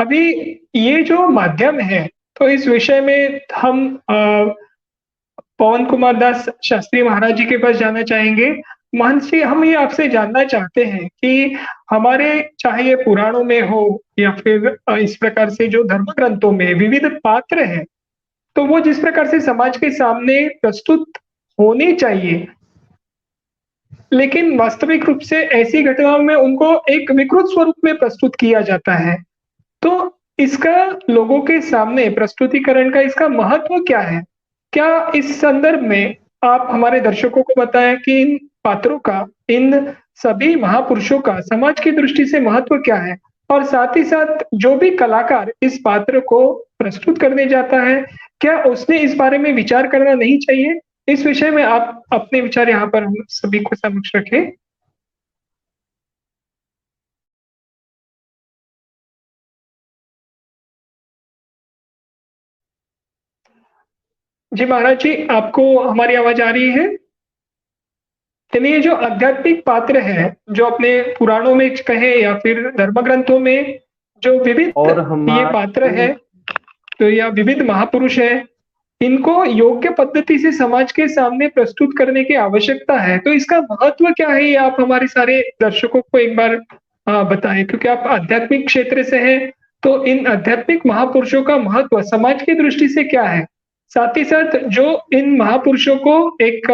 अभी ये जो माध्यम है, तो इस विषय में हम पवन कुमार दास शास्त्री महाराज जी के पास जाना चाहेंगे। महर्षि, हम ये आपसे जानना चाहते हैं कि हमारे चाहे ये पुराणों में हो या फिर इस प्रकार से जो धर्म ग्रंथों में विविध पात्र हैं, तो वो जिस प्रकार से समाज के सामने प्रस्तुत होने चाहिए, लेकिन वास्तविक रूप से ऐसी घटनाओं में उनको एक विकृत स्वरूप में प्रस्तुत किया जाता है। तो इसका लोगों के सामने प्रस्तुतिकरण का इसका महत्व क्या है? क्या इस संदर्भ में आप हमारे दर्शकों को बताएँ कि इन पात्रों का, इन सभी महापुरुषों का समाज की दृष्टि से महत्व क्या है? और साथ ही साथ जो भी कलाकार इस पात्र को प्रस्तुत करने जाता है, क्या उसने इस बारे में विचार करना नहीं चाहिए? इस विषय में आप अपने विचार यहाँ पर हम सभी को समक्ष रखें। जी महाराज जी, आपको हमारी आवाज़ आ रही है? यानी ये जो आध्यात्मिक पात्र है, जो अपने पुराणों में कहें या फिर धर्म ग्रंथों में जो विविध और ये पात्र हमारे है, तो या विविध महापुरुष हैं, इनको योग्य पद्धति से समाज के सामने प्रस्तुत करने की आवश्यकता है। तो इसका महत्व क्या है, ये आप हमारे सारे दर्शकों को एक बार बताएँ, क्योंकि आप आध्यात्मिक क्षेत्र से हैं, तो इन आध्यात्मिक महापुरुषों का महत्व समाज की दृष्टि से क्या है? साथ ही साथ जो इन महापुरुषों को एक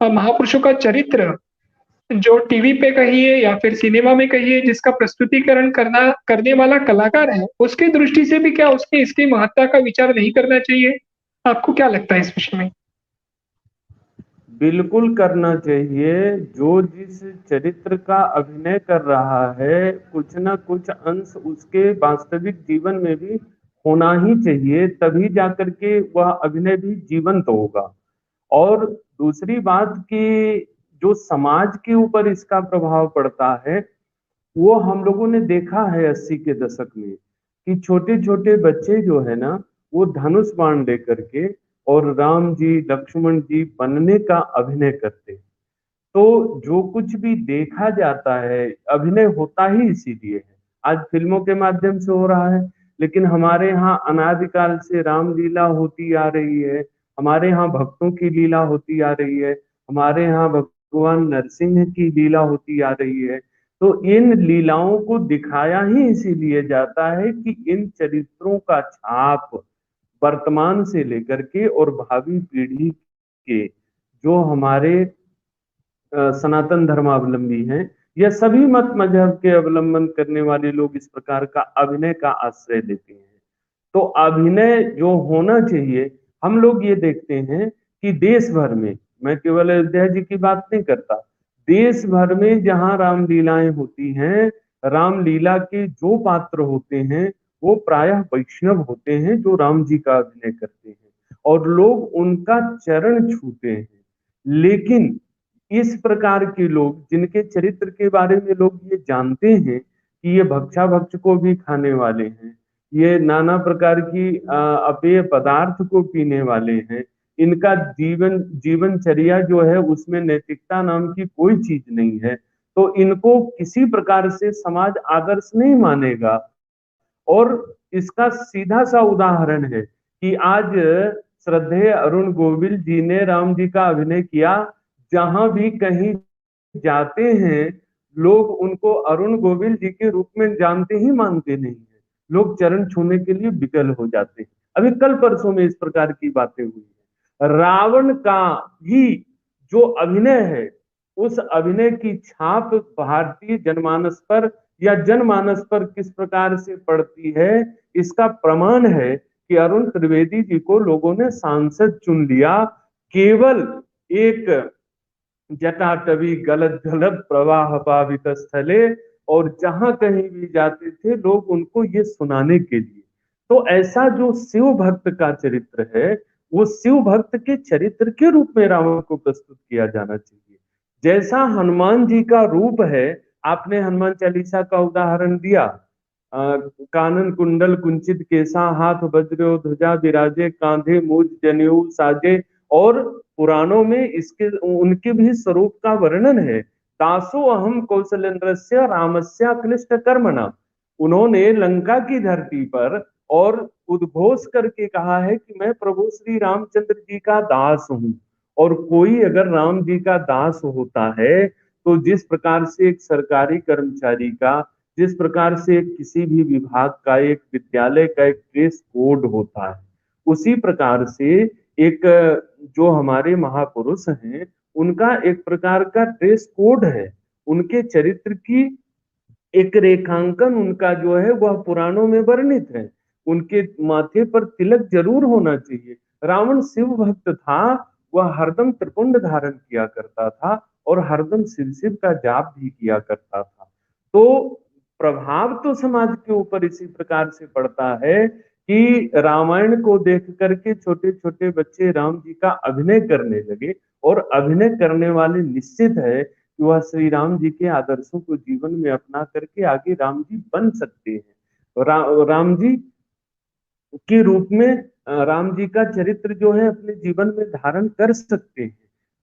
महापुरुषों का चरित्र जो टीवी पे कहिए या फिर सिनेमा में कहिए जिसका प्रस्तुतिकरण करने वाला कलाकार है, उसकी दृष्टि से भी क्या उसकी इसकी महत्ता का विचार नहीं करना चाहिए? आपको क्या लगता है इस विषय में? बिल्कुल करना चाहिए। जो जिस चरित्र का अभिनय कर रहा है, कुछ ना कुछ अंश उसके वास्तविक जीवन में भी होना ही चाहिए, तभी जाकर के वह अभिनय भी जीवंत होगा। और दूसरी बात कि जो समाज के ऊपर इसका प्रभाव पड़ता है, वो हम लोगों ने देखा है 80 के दशक में कि छोटे-छोटे बच्चे जो है ना, वो धनुष बाण लेकर के और राम जी, लक्ष्मण जी बनने का अभिनय करते हैं। तो जो कुछ भी देखा जाता है, अभिनय होता ही इसीलिए है। आज फ़िल्मों के माध्यम से हो रहा है, लेकिन हमारे यहाँ अनादिकाल से रामलीला होती आ रही है, हमारे यहाँ भक्तों की लीला होती आ रही है, हमारे यहाँ भगवान नरसिंह की लीला होती आ रही है। तो इन लीलाओं को दिखाया ही इसीलिए जाता है कि इन चरित्रों का छाप वर्तमान से लेकर के और भावी पीढ़ी के जो हमारे सनातन धर्मावलंबी हैं या सभी मत मजहब के अवलंबन करने वाले लोग इस प्रकार का अभिनय का आश्रय लेते हैं। तो अभिनय जो होना चाहिए, हम लोग ये देखते हैं कि देश भर में, मैं केवल अयोध्या जी की बात नहीं करता, देश भर में जहां रामलीलाएं होती हैं, रामलीला के जो पात्र होते हैं वो प्रायः वैष्णव होते हैं जो राम जी का अभिनय करते हैं और लोग उनका चरण छूते हैं। लेकिन इस प्रकार के लोग जिनके चरित्र के बारे में लोग ये जानते हैं कि ये भक्षा-भक्ष को भी खाने वाले हैं, ये नाना प्रकार की अपेय पदार्थ को पीने वाले हैं, इनका जीवनचर्या जो है उसमें नैतिकता नाम की कोई चीज नहीं है, तो इनको किसी प्रकार से समाज आदर्श नहीं मानेगा। और इसका सीधा-सा उदाहरण है कि आज श्रद्धेय अरुण गोविल जी ने राम जी का अभिनय किया, जहाँ भी कहीं जाते हैं, लोग उनको अरुण गोविल जी के रूप में जानते ही मानते नहीं हैं। लोग चरण छूने के लिए विकल हो जाते हैं। अभी कल-परसों में इस प्रकार की बातें हुई हैं। रावण का भी जो अभिनय है, उस अभिनय की छाप भारतीय जनमानस पर या जनमानस पर किस प्रकार से पड़ती है, इसका प्रमाण है कि अरुण त्रिवेदी जी को लोगों ने सांसद चुन लिया, केवल एक जटाटवी गलत गलत प्रवाह पावित स्थले, और जहां कहीं भी जाते थे लोग उनको ये सुनाने के लिए। तो ऐसा जो शिव भक्त का चरित्र है, वो शिव भक्त के चरित्र के रूप में रावण को प्रस्तुत किया जाना चाहिए। जैसा हनुमान जी का रूप है, आपने हनुमान चालीसा का उदाहरण दिया, कानन कुंडल कुंचित केसा, हाथ वज्र ध्वजा विराजे, कांधे मूज जनेऊ साजे। और पुराणों में इसके उनके भी स्वरूप का वर्णन है। दासो अहम कौशलेन्द्रस्य रामस्य क्लिष्ट कर्मणा। उन्होंने लंका की धरती पर और उद्घोष करके कहा है कि मैं प्रभु श्री रामचंद्र जी का दास हूं। और कोई अगर राम जी का दास होता है तो जिस प्रकार से एक सरकारी कर्मचारी का, जिस प्रकार से किसी भी विभाग का, एक विद्यालय का एक ड्रेस कोड होता है, उसी प्रकार से एक जो हमारे महापुरुष हैं उनका एक प्रकार का ड्रेस कोड है। उनके चरित्र की एक रेखांकन उनका जो है वह पुराणों में वर्णित है। उनके माथे पर तिलक जरूर होना चाहिए। रावण शिव भक्त था, वह हरदम त्रिपुंड धारण किया करता था और हरदम शिव शिव का जाप भी किया करता था। तो प्रभाव तो समाज के ऊपर इसी प्रकार से पड़ता है कि रामायण को देख करके छोटे छोटे बच्चे राम जी का अभिनय करने लगे, और अभिनय करने वाले निश्चित है कि वह श्री राम जी के आदर्शों को जीवन में अपना करके आगे राम जी बन सकते हैं। राम जी के रूप में राम जी का चरित्र जो है अपने जीवन में धारण कर सकते हैं।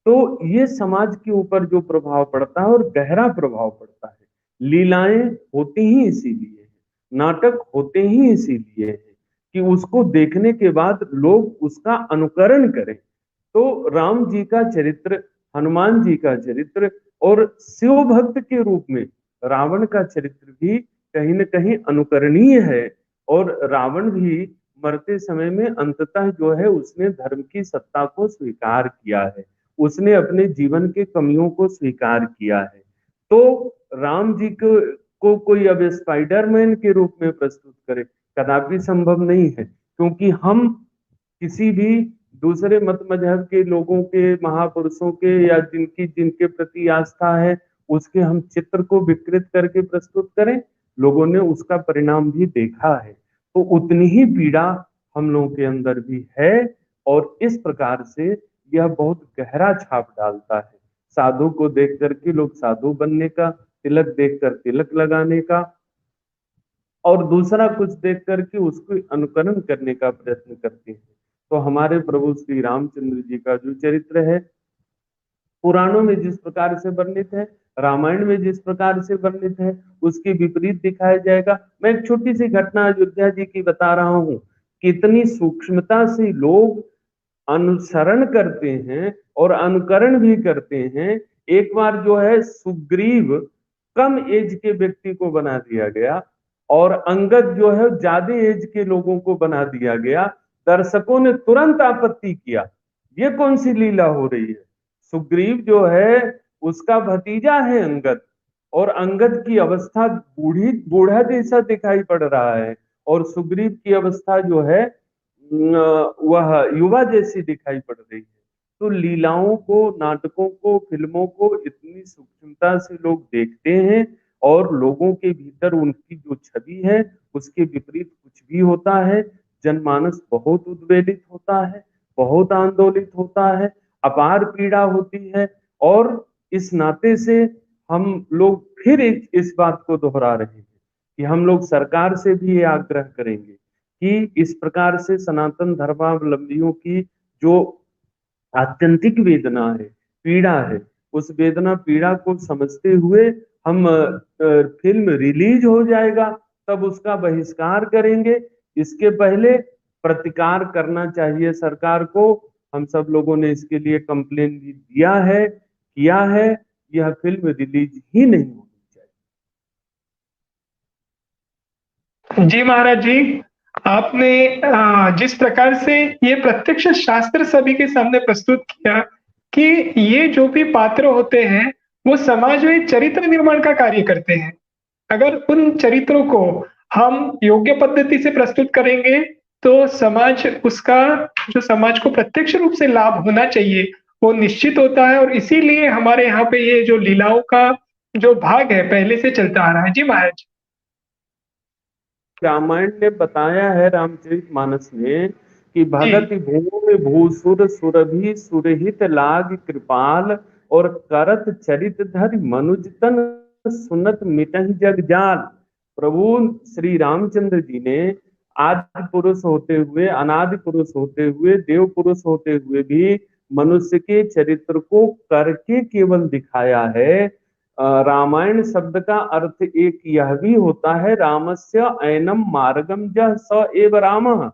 तो ये समाज के ऊपर जो प्रभाव पड़ता है और गहरा प्रभाव पड़ता है। लीलाएं होती ही इसीलिए है, नाटक होते ही इसीलिए है कि उसको देखने के बाद लोग उसका अनुकरण करें। तो राम जी का चरित्र, हनुमान जी का चरित्र और शिव भक्त के रूप में रावण का चरित्र भी कहीं न कहीं अनुकरणीय है। और रावण भी मरते समय में अंततः जो है उसने धर्म की सत्ता को स्वीकार किया है, उसने अपने जीवन के कमियों को स्वीकार किया है। तो राम जी को कोई अब स्पाइडरमैन के रूप में प्रस्तुत करे, कदापि संभव नहीं है। क्योंकि हम किसी भी दूसरे मत मजहब के लोगों के, महापुरुषों के, या जिनकी जिनके प्रति आस्था है, उसके हम चित्र को विकृत करके प्रस्तुत करें, लोगों ने उसका परिणाम भी देखा है। तो उतनी ही पीड़ा हम लोगों के अंदर भी है, और इस प्रकार से यह बहुत गहरा छाप डालता है। साधु को देख करके लोग साधु बनने का, तिलक देखकर तिलक लगाने का, और दूसरा कुछ देख करके उसको अनुकरण करने का प्रयत्न करते हैं। तो हमारे प्रभु श्री रामचंद्र जी का जो चरित्र है पुराणों में जिस प्रकार से वर्णित है, रामायण में जिस प्रकार से वर्णित है, उसके विपरीत दिखाया जाएगा। मैं एक छोटी सी घटना अयोध्या जी की बता रहा हूँ। कितनी सूक्ष्मता से लोग अनुसरण करते हैं और अनुकरण भी करते हैं। एक बार जो है सुग्रीव कम एज के व्यक्ति को बना दिया गया, और अंगद जो है ज्यादा एज के लोगों को बना दिया गया। दर्शकों ने तुरंत आपत्ति किया, ये कौन सी लीला हो रही है। सुग्रीव जो है उसका भतीजा है अंगद, और अंगद की अवस्था बूढ़ी बूढ़ा जैसा दिखाई पड़ रहा है, और सुग्रीव की अवस्था जो है वह युवा जैसी दिखाई पड़ रही है। तो लीलाओं को, नाटकों को, फिल्मों को इतनी सूक्ष्मता से लोग देखते हैं, और लोगों के भीतर उनकी जो छवि है उसके विपरीत कुछ भी होता है। जनमानस बहुत उद्वेलित होता है, बहुत आंदोलित होता है, अपार पीड़ा होती है। और इस नाते से हम लोग फिर इस बात को दोहरा रहे हैं कि हम लोग सरकार से भी ये आग्रह करेंगे कि इस प्रकार से सनातन धर्मावलंबियों की जो आत्यंतिक वेदना है, पीड़ा है, उस वेदना पीड़ा को समझते हुए हम फिल्म रिलीज हो जाएगा तब उसका बहिष्कार करेंगे। इसके पहले प्रतिकार करना चाहिए सरकार को। हम सब लोगों ने इसके लिए कंप्लेन भी दिया है, किया है। यह फिल्म रिलीज ही नहीं होनी चाहिए। जी महाराज जी, आपने जिस प्रकार से ये प्रत्यक्ष शास्त्र सभी के सामने प्रस्तुत किया कि ये जो भी पात्र होते हैं वो समाज में चरित्र निर्माण का कार्य करते हैं। अगर उन चरित्रों को हम योग्य पद्धति से प्रस्तुत करेंगे तो समाज उसका, जो समाज को प्रत्यक्ष रूप से लाभ होना चाहिए वो निश्चित होता है। और इसीलिए हमारे यहाँ पे ये जो लीलाओं का जो भाग है पहले से चलता आ रहा है। जी महाराज। रामायण ने बताया है, रामचरितमानस में, कि भगत जी भूमि भूसुर सुरभि सुरहित लाग कृपाल, और करत चरित धरि मनुज तन सुनत मिटहि जग जाल। प्रभु श्री रामचंद्र जी ने आदि पुरुष होते हुए, अनादि पुरुष होते हुए, देव पुरुष होते हुए भी मनुष्य के चरित्र को करके केवल दिखाया है। रामायण शब्द का अर्थ एक यह भी होता है, रामस्य ऐनम मार्गम जह स एव रामः,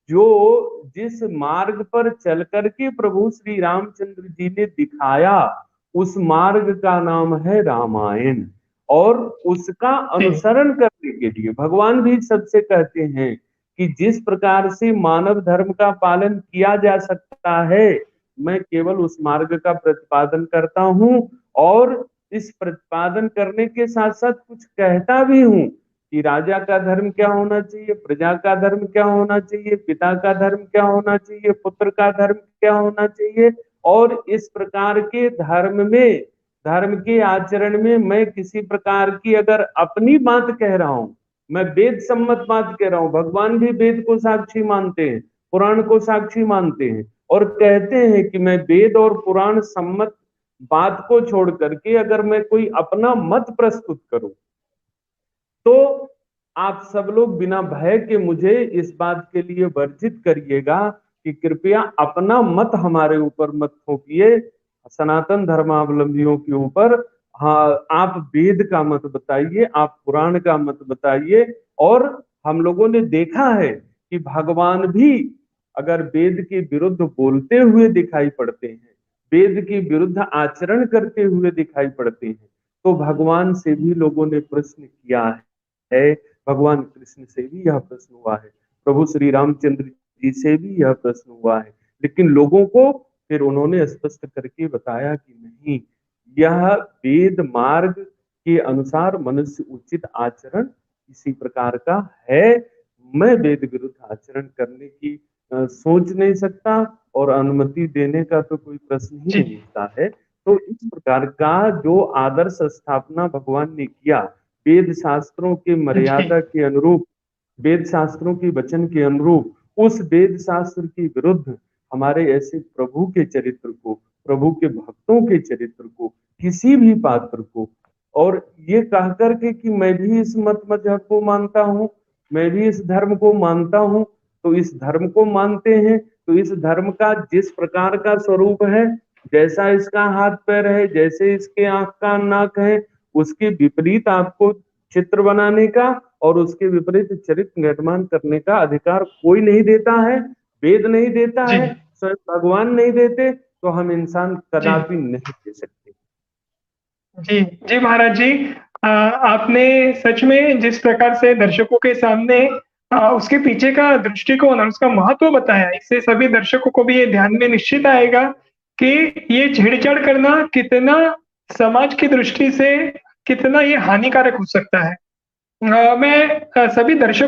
जो जिस मार्ग पर चल करके प्रभु श्री रामचंद्र जी ने दिखाया, उस मार्ग का नाम है रामायण। और उसका जी, अनुसरण करने के लिए भगवान भी सबसे कहते हैं कि जिस प्रकार से मानव धर्म का पालन किया जा सकता है, मैं केवल उस मार्ग का प्रतिपादन करता हूं, और इस प्रतिपादन करने के साथ साथ कुछ कहता भी हूं कि राजा का धर्म क्या होना चाहिए, प्रजा का धर्म क्या होना चाहिए, पिता का धर्म क्या होना चाहिए, पुत्र का धर्म क्या होना चाहिए। और इस प्रकार के धर्म के आचरण में मैं किसी प्रकार की अगर अपनी बात कह रहा हूं, मैं वेद सम्मत बात कह रहा हूं, भगवान भी वेद को साक्षी मानते हैं, पुराण को साक्षी मानते हैं, और कहते हैं कि मैं वेद और पुराण सम्मत बात को छोड़ करके अगर मैं कोई अपना मत प्रस्तुत करूं, तो आप सब लोग बिना भय के मुझे इस बात के लिए वर्जित करिएगा कि कृपया अपना मत हमारे ऊपर मत थोपिए, सनातन धर्मावलंबियों के ऊपर। हाँ, आप वेद का मत बताइए, आप पुराण का मत बताइए। और हम लोगों ने देखा है कि भगवान भी अगर वेद के विरुद्ध बोलते हुए दिखाई पड़ते हैं, वेद के विरुद्ध आचरण करते हुए दिखाई पड़ते हैं, तो भगवान से भी लोगों ने प्रश्न किया है। भगवान कृष्ण से भी यह प्रश्न हुआ है, प्रभु श्री रामचंद्र जी से भी यह प्रश्न हुआ है, लेकिन लोगों को फिर उन्होंने स्पष्ट करके बताया कि नहीं, यह वेद मार्ग के अनुसार मनुष्य उचित आचरण इसी प्रकार का है। मैं वेद विरुद्ध आचरण करने की सोच नहीं सकता, और अनुमति देने का तो कोई प्रश्न ही नहीं जी, उठता है। तो इस प्रकार का जो आदर्श स्थापना भगवान ने किया, वेद शास्त्रों के जी, मर्यादा के अनुरूप, वेद शास्त्रों के वचन के अनुरूप, उस वेद शास्त्र के विरुद्ध हमारे ऐसे प्रभु के चरित्र को, प्रभु के भक्तों के चरित्र को, किसी भी पात्र को, और ये कह करके कि मैं भी इस मत मजहब को मानता हूँ, मैं भी इस धर्म को मानता हूँ, तो इस धर्म को मानते हैं तो इस धर्म का जिस प्रकार का स्वरूप है, जैसा इसका हाथ पैर है, जैसे इसके आंख कान नाक है, उसके विपरीत आपको चित्र बनाने का और उसके विपरीत चरित्र निर्माण करने का अधिकार कोई नहीं देता है, वेद नहीं देता जी, है, स्वयं भगवान नहीं देते, तो हम इंसान जी, कदापि नहीं दे सकते। जी, जी महाराज जी। आपने सच में जिस प्रकार से दर्शकों के सामने उसके पीछे का दृष्टिकोण और उसका महत्व बताया, इससे सभी दर्शकों को भी ये ध्यान में निश्चित आएगा कि ये छेड़छाड़ करना कितना समाज की दृष्टि से कितना ये हानिकारक हो सकता है। मैं सभी दर्शकों